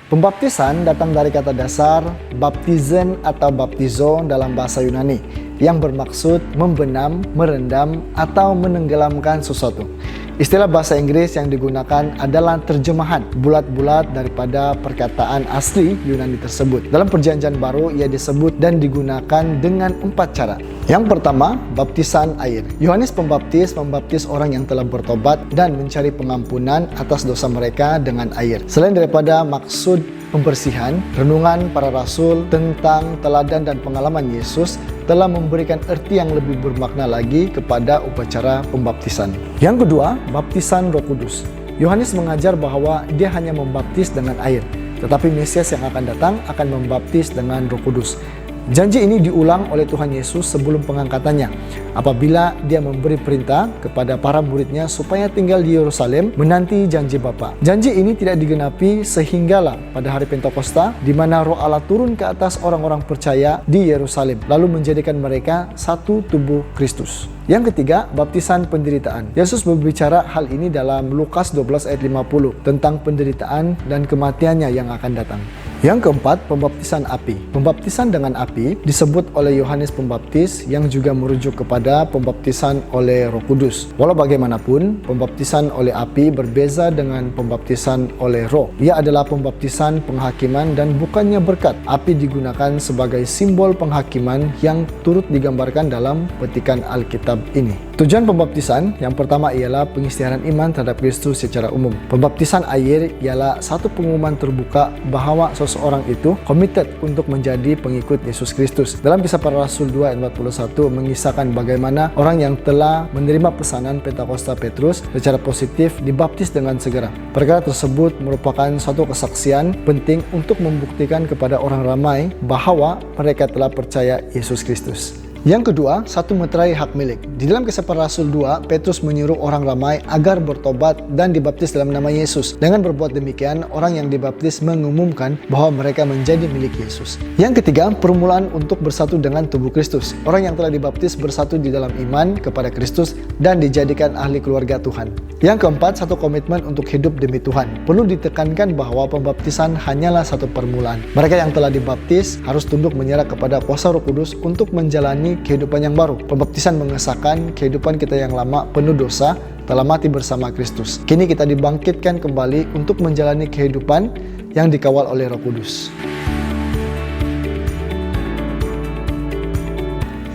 Pembaptisan datang dari kata dasar baptizen atau baptizo dalam bahasa Yunani yang bermaksud membenam, merendam, atau menenggelamkan sesuatu. Istilah bahasa Inggris yang digunakan adalah terjemahan bulat-bulat daripada perkataan asli Yunani tersebut. Dalam Perjanjian Baru ia disebut dan digunakan dengan 4 cara. Yang pertama, baptisan air. Yohanes Pembaptis membaptis orang yang telah bertobat dan mencari pengampunan atas dosa mereka dengan air. Selain daripada maksud pembersihan, renungan para rasul tentang teladan dan pengalaman Yesus telah memberikan arti yang lebih bermakna lagi kepada upacara pembaptisan. Yang kedua, baptisan Roh Kudus. Yohanes mengajar bahwa dia hanya membaptis dengan air, tetapi Mesias yang akan datang akan membaptis dengan Roh Kudus. Janji ini diulang oleh Tuhan Yesus sebelum pengangkatannya apabila dia memberi perintah kepada para muridnya supaya tinggal di Yerusalem menanti janji Bapa. Janji ini tidak digenapi sehinggalah pada hari Pentakosta di mana Roh Allah turun ke atas orang-orang percaya di Yerusalem lalu menjadikan mereka satu tubuh Kristus. Yang ketiga, baptisan penderitaan. Yesus berbicara hal ini dalam Lukas 12 ayat 50 tentang penderitaan dan kematiannya yang akan datang. Yang keempat, pembaptisan api. Pembaptisan dengan api disebut oleh Yohanes Pembaptis yang juga merujuk kepada pembaptisan oleh Roh Kudus. Walau bagaimanapun, pembaptisan oleh api berbeza dengan pembaptisan oleh Roh. Ia adalah pembaptisan penghakiman dan bukannya berkat. Api digunakan sebagai simbol penghakiman yang turut digambarkan dalam petikan Alkitab ini. Tujuan pembaptisan yang pertama ialah pengisytiharan iman terhadap Kristus secara umum. Pembaptisan air ialah satu pengumuman terbuka bahwa seseorang itu komited untuk menjadi pengikut Yesus Kristus. Dalam Kisah Para Rasul 2 ayat 41 mengisahkan bagaimana orang yang telah menerima pesanan Pentakosta Petrus secara positif dibaptis dengan segera. Perkara tersebut merupakan suatu kesaksian penting untuk membuktikan kepada orang ramai bahwa mereka telah percaya Yesus Kristus. Yang kedua, satu meterai hak milik. Di dalam Kisah Para Rasul 2, Petrus menyuruh orang ramai agar bertobat dan dibaptis dalam nama Yesus. Dengan berbuat demikian, orang yang dibaptis mengumumkan bahwa mereka menjadi milik Yesus. Yang ketiga, permulaan untuk bersatu dengan tubuh Kristus. Orang yang telah dibaptis bersatu di dalam iman kepada Kristus dan dijadikan ahli keluarga Tuhan. Yang keempat, satu komitmen untuk hidup demi Tuhan. Perlu ditekankan bahwa pembaptisan hanyalah satu permulaan. Mereka yang telah dibaptis harus tunduk menyerah kepada kuasa Roh Kudus untuk menjalani kehidupan yang baru. Pembaptisan mengesahkan kehidupan kita yang lama penuh dosa telah mati bersama Kristus. Kini kita dibangkitkan kembali untuk menjalani kehidupan yang dikawal oleh Roh Kudus.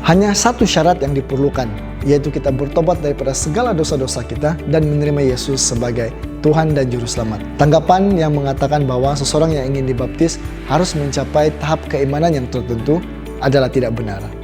Hanya satu syarat yang diperlukan, yaitu kita bertobat daripada segala dosa-dosa kita dan menerima Yesus sebagai Tuhan dan Juru Selamat. Tanggapan yang mengatakan bahwa seseorang yang ingin dibaptis harus mencapai tahap keimanan yang tertentu adalah tidak benar.